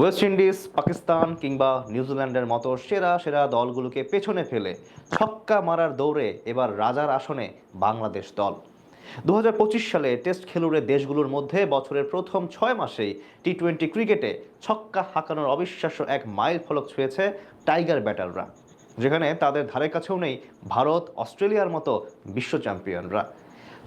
West Indies, Pakistan কিংবা নিউজিল্যান্ডের মতো সেরা সেরা দলগুলোকে পেছনে ফেলে ছক্কা মারার দৌড়ে এবার রাজার আসনে বাংলাদেশ দল। ২০২৫ সালে টেস্ট খেলুড়ে দেশগুলোর মধ্যে বছরের প্রথম ৬ মাসেই টি-টোয়েন্টি ক্রিকেটে ছক্কা হাঁকানোর অবিশ্বাস্য এক মাইল ফলক ছুঁয়েছে টাইগার ব্যাটাররা, যেখানে তাদের ধারে কাছেও নেই ভারত, অস্ট্রেলিয়ার মতো বিশ্ব চ্যাম্পিয়নরা।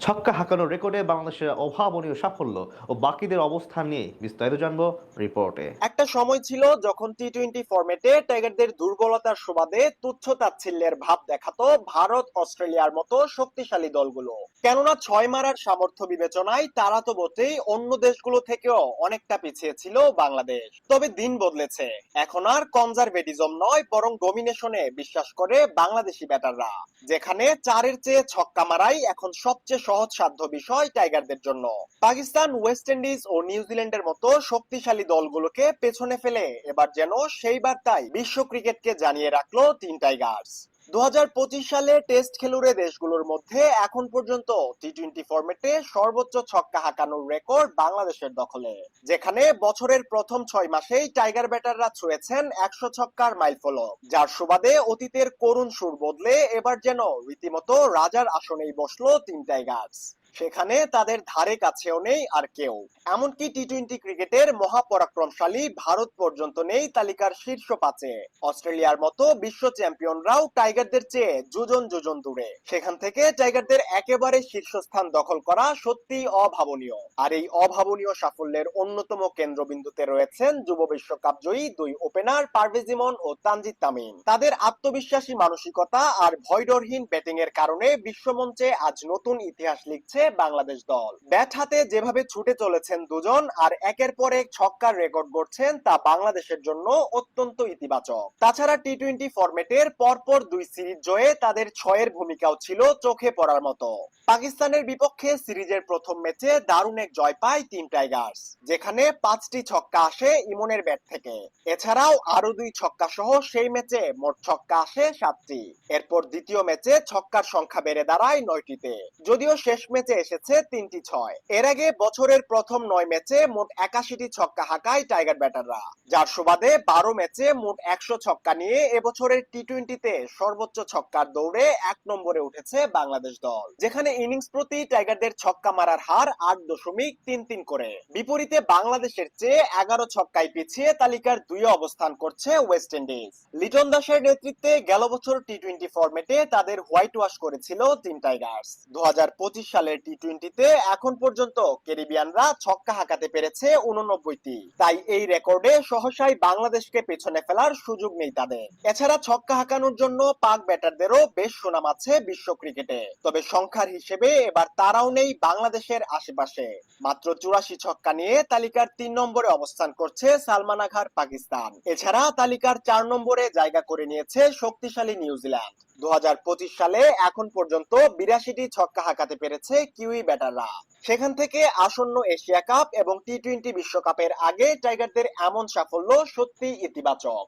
ছক্কা হাঁকানোর রেকর্ডে বাংলাদেশের অভাবনীয় সাফল্য ও বাকিদের অবস্থান নিয়ে বিস্তারিত জানবো রিপোর্টে। একটা সময় ছিল যখন টি-টোয়েন্টি ফরম্যাটে টাইগারদের দুর্বলতার সুবাদে তুচ্ছ তাচ্ছিল্যের ভাব দেখাতো ভারত, অস্ট্রেলিয়ার মতো শক্তিশালী দলগুলো। কেননা ছয় মারার সামর্থ্য বিবেচনায় তারা তো বটেই, অন্য দেশগুলো থেকেও অনেকটা পিছিয়ে ছিল বাংলাদেশ। তবে দিন বদলেছে, এখন আর কনজারভেটিজম নয়, বরং ডমিনেশনে বিশ্বাস করে বাংলাদেশি ব্যাটাররা, যেখানে চারের চেয়ে ছক্কা মারাই এখন সবচেয়ে সহজসাধ্য বিষয় টাইগারদের জন্য। পাকিস্তান, ওয়েস্ট ইন্ডিজ ও নিউজিল্যান্ডের মতো শক্তিশালী দলগুলোকে পেছনে ফেলে এবার যেন সেই বার্তাই বিশ্ব ক্রিকেটকে জানিয়ে রাখলো টিম টাইগার্স। ২০২৫ সালে টেস্ট খেলুড়ে দেশগুলোর মধ্যে এখন পর্যন্ত টি-টোয়েন্টি ফরম্যাটে সর্বোচ্চ ছক্কা হাঁকানোর রেকর্ড বাংলাদেশের দখলে, যেখানে বছরের প্রথম ৬ মাসেই টাইগার ব্যাটাররা ছুঁয়েছেন ১০০ ছক্কার মাইলফলক, যার সুবাদে অতীতের করুণ সুর বদলে এবার যেন রীতিমতো রাজার আসনেই বসলো টিম টাইগার্স। সেখানে তাদের ধারে কাছেও নেই আর কেউ। এমনকি টি-টোয়েন্টি ক্রিকেটের মহাপরাক্রমশালী ভারত পর্যন্ত নেই তালিকার শীর্ষ পাঁচে। অস্ট্রেলিয়ার মতো বিশ্ব চ্যাম্পিয়নরাও টাইগারদের চেয়ে যোজন যোজন দূরে। সেখান থেকে টাইগারদের একেবারে শীর্ষস্থান দখল করা সত্যি অভাবনীয়। আর এই অভাবনীয় সাফল্যের অন্যতম কেন্দ্রবিন্দুতে রয়েছেন যুব বিশ্বকাপ জয়ী দুই ওপেনার পারভেজ ইমন ও তানজিদ তামিম। তাদের আত্মবিশ্বাসী মানসিকতা আর ভয়ডরহীন ব্যাটিং এর কারণে বিশ্বমঞ্চে আজ নতুন ইতিহাস লিখছে বাংলাদেশ দল। ব্যাট হাতে যেভাবে ছুটে চলেছেন দুজন আর একের পর এক ছক্কার রেকর্ড গড়ছেন, তা বাংলাদেশের জন্য অত্যন্ত ইতিবাচক। তাছাড়া টি-টোয়েন্টি ফরম্যাটের পরপর দুই সিরিজ জয়ে তাদের ছয়ের ভূমিকাও ছিল চোখে পড়ার মতো। পাকিস্তানের বিপক্ষে সিরিজের প্রথম ম্যাচে দারুণ এক জয় পায় টিম টাইগার্স, যেখানে ৫টি ছক্কা আসে ইমনের ব্যাট থেকে। এছাড়াও আরো দুই ছক্কা সহ সেই ম্যাচে মোট ছক্কা আসে ৭টি। এরপর দ্বিতীয় ম্যাচে ছক্কার সংখ্যা বেড়ে দাঁড়ায় ৯টিতে, যদিও শেষ ম্যাচে এসেছে ৩টি ছয়। এর আগে বছরের প্রথম ৯ ম্যাচে মোট ৮১টি ছক্কা হাঁকায় টাইগার ব্যাটাররা, যার সুবাদে ১২ ম্যাচে মোট ১০০ ছক্কা নিয়ে এবছরের টি-টোয়েন্টিতে সর্বোচ্চ ছক্কার দৌড়ে ১ নম্বরে উঠেছে বাংলাদেশ দল, যেখানে ইনিংস প্রতি টাইগারদের ছক্কা মারার হার ৮.৩৩ করে। বিপরীতে বাংলাদেশের চেয়ে ১১ ছক্কায় পিছিয়ে তালিকার ২ অবস্থান করছে ওয়েস্ট ইন্ডিজ। লিটন দাসের নেতৃত্বে গেল বছর টি-টোয়েন্টি ফরম্যাটে তাদের হোয়াইট ওয়াশ করেছিল টিম টাইগার্স। ২০২৫ সালের টি-টোয়েন্টিতে এখন পর্যন্ত ক্যারিবিয়ানরা ছক্কা হাঁকাতে পেরেছে ৮৯টি। তাই এই রেকর্ডে সহসাই বাংলাদেশকে পেছনে ফেলার সুযোগ নেই তাদের। এছাড়া ছক্কা হাঁকানোর জন্য পাক ব্যাটারদেরও বেশ সুনাম আছে বিশ্ব ক্রিকেটে, তবে সংখ্যার হিসেবে এবার তারাও নেই বাংলাদেশের আশেপাশে। মাত্র ৮৪ ছক্কা নিয়ে তালিকার ৩ নম্বরে অবস্থান করছে সালমান আঘার পাকিস্তান। এছাড়া তালিকার ৪ নম্বরে জায়গা করে নিয়েছে শক্তিশালী নিউজিল্যান্ড। ২০২৫ সালে এখন পর্যন্ত ৮২টি ছক্কা হাঁকাতে পেরেছে কিউই ব্যাটাররা। সেখান থেকে আসন্ন এশিয়া কাপ এবং টি-টোয়েন্টি বিশ্বকাপের আগে টাইগারদের এমন সাফল্য সত্যি ইতিবাচক।